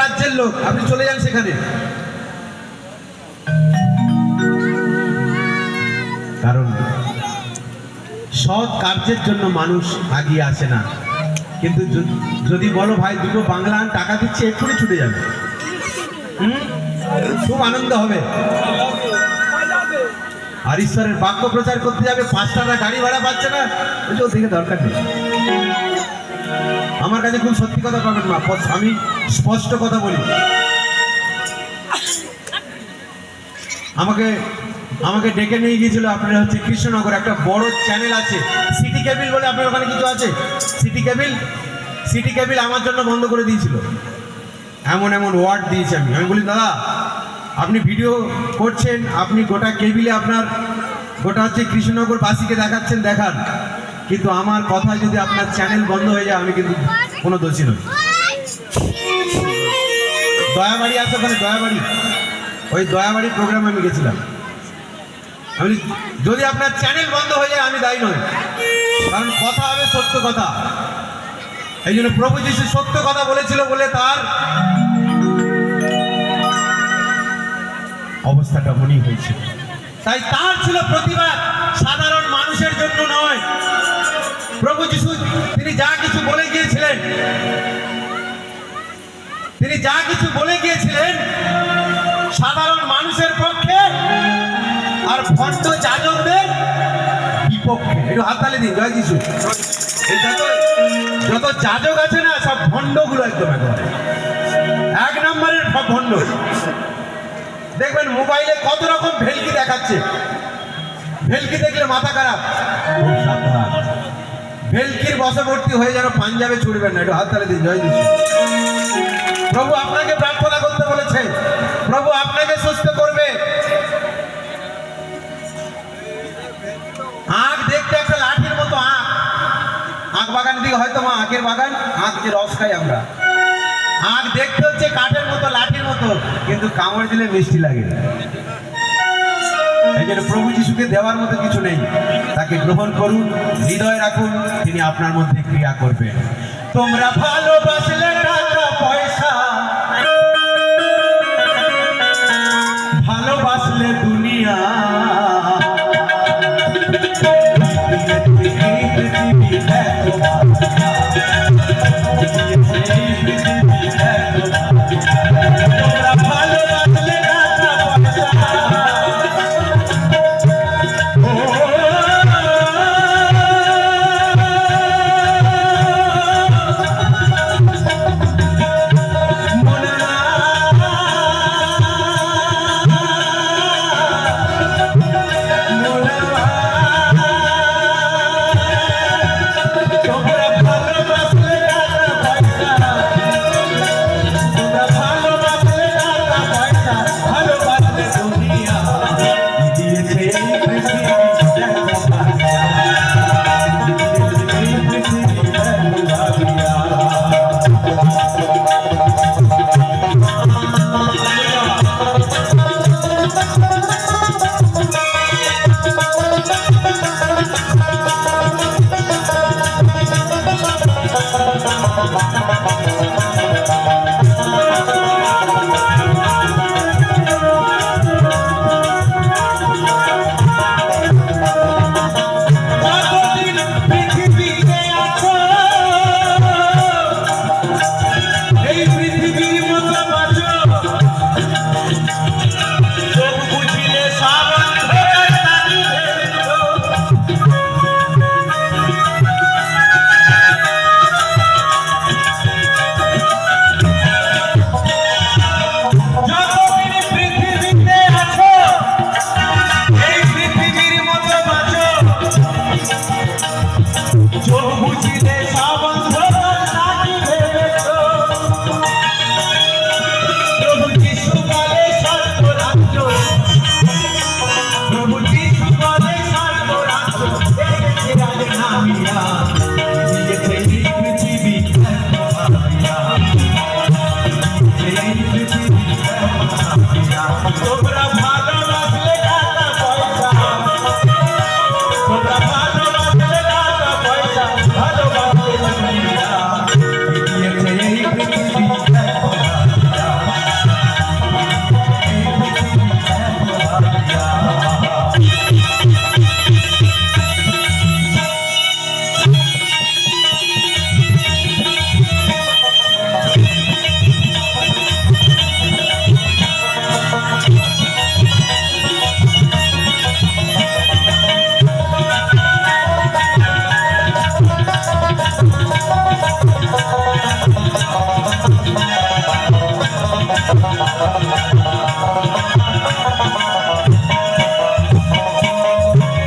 রাজ্যের লোক, আপনি চলে যান সেখানে। কারণ সৎ কার্যের জন্য মানুষ আগিয়ে আসে না, কিন্তু যদি বলো ভাই দুটো বাংলা টাকা দিচ্ছে, এক্ষুনি ছুটে যাবে। খুব আনন্দ হবে। আর ঈশ্বরের বাক্য প্রচার করতে যাবে, 5 টাকা গাড়ি ভাড়া পাচ্ছে না, ওদিকে দরকার নেই। আমার কাছে খুব সত্যি কথা পাবেন মা, আমি স্পষ্ট কথা বলি। আমাকে ডেকে নিয়ে গিয়েছিল আপনারা হচ্ছে কৃষ্ণনগর, একটা বড় চ্যানেল আছে সিটি কেবিল বলে, আপনার ওখানে কিছু আছে সিটি কেবিল আমার জন্য বন্ধ করে দিয়েছিল। এমন ওয়ার্ড দিয়েছে। আমি বলি দাদা আপনি ভিডিও করছেন, আপনি গোটা কেবিলে আপনার গোটা হচ্ছে কৃষ্ণনগর বাসীকে দেখাচ্ছেন, দেখান, কিন্তু আমার কথা যদি আপনার চ্যানেল বন্ধ হয়ে যায় আমি কিন্তু কোনো দোষী নই। দয়াবাড়ি আছে ওখানে, দয়াবাড়ি, ওই দয়াবাড়ি প্রোগ্রামে আমি গেছিলাম। আমি যদি আপনার চ্যানেল বন্ধ হয়ে যায় আমি দায়ী নই, কারণ কথা হবে সত্য কথা। এই জন্য প্রভু যিশু সত্য কথা বলেছিল বলে তার অবস্থাটা মনে হয়েছে। তাই তার ছিল প্রতিবাদ, সাধারণ মানুষের জন্য নয়। প্রভু যিশু তিনি যা কিছু বলে গিয়েছিলেন সাধারণ মানুষের পক্ষে আর ভণ্ড যাজকদের বিপক্ষে। একটু হাততালি দিন, জয় যিশু। এই যত যাজক আছে না, সব ভণ্ডগুলো একদম এক নম্বরের ভণ্ড। দেখবেন মোবাইলে কত রকম ভেলকি দেখাচ্ছে, ভেলকি দেখলে মাথা খারাপ, ভেলকির বশবর্তী হয়ে যেন পাঞ্জাবে ছুটবেন না। একটু হাততালি দিন, জয় যিশু। প্রভু আপনাকে প্রার্থনা করতে বলেছে, প্রভু আপনাকে সুস্থ করবে। আখ দেখতে একটা লাঠির মতো, আখ বাগানের দিকে হয়তো মা আখের বাগান, আখ যে রস খাই আমরা, আখ দেখতে হচ্ছে কাঠের মতো, লাঠির মতো, কিন্তু কামড় দিলে মিষ্টি লাগে। এই জন্য প্রভু যিশুকে দেওয়ার মতো কিছু নেই, তাকে গ্রহণ করুন, হৃদয়ে রাখুন, তিনি আপনার মধ্যে ক্রিয়া করবেন। তোমরা ভালোবাসলে টাকা পয়সা, ভালোবাসলে দুনিয়া,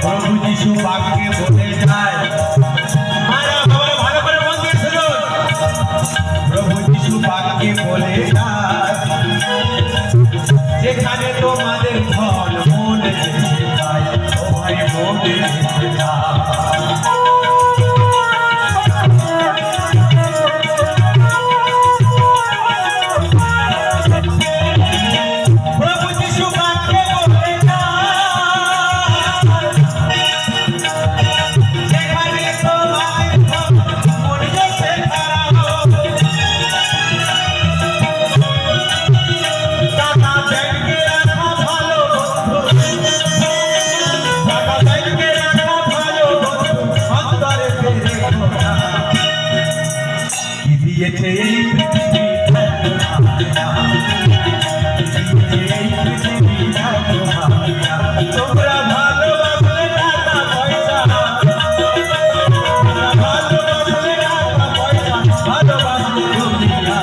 প্রভু যিশু বাক্যে বলে যায়, মারা বাবারা ভালো করে মন দিয়ে শুনুন। প্রভু যিশু বাক্যে বলে যায়, যেখানে তোমাদের ধন মনে যেতে চায়, ও ভাই মনে যেতে চায়। প্রভু যিশু বাক্যে বলে যায়, যেখানে তোমাদের ধন মনে যেতে চায়, টাকা ব্যাংকে রাখা ভালো বন্ধু, টাকা ব্যাংকে রাখা ভালো বন্ধু, অন্তরে রেখো না। কি দিয়েছে এই পৃথিবী তোমরা ভালোবাসলে টাকা পয়সা, ভালোবাসলে টাকা পয়সা, ভালোবাসলে দুনিয়া।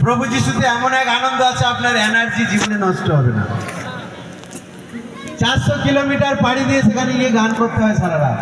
প্রভু যিশুতে এমন এক আনন্দ আছে, আপনার এনার্জি জীবনে নষ্ট হবে না। 400 কিলোমিটার পাড়ি দিয়ে সেখানে গিয়ে গান করতে হয় সারা রাত।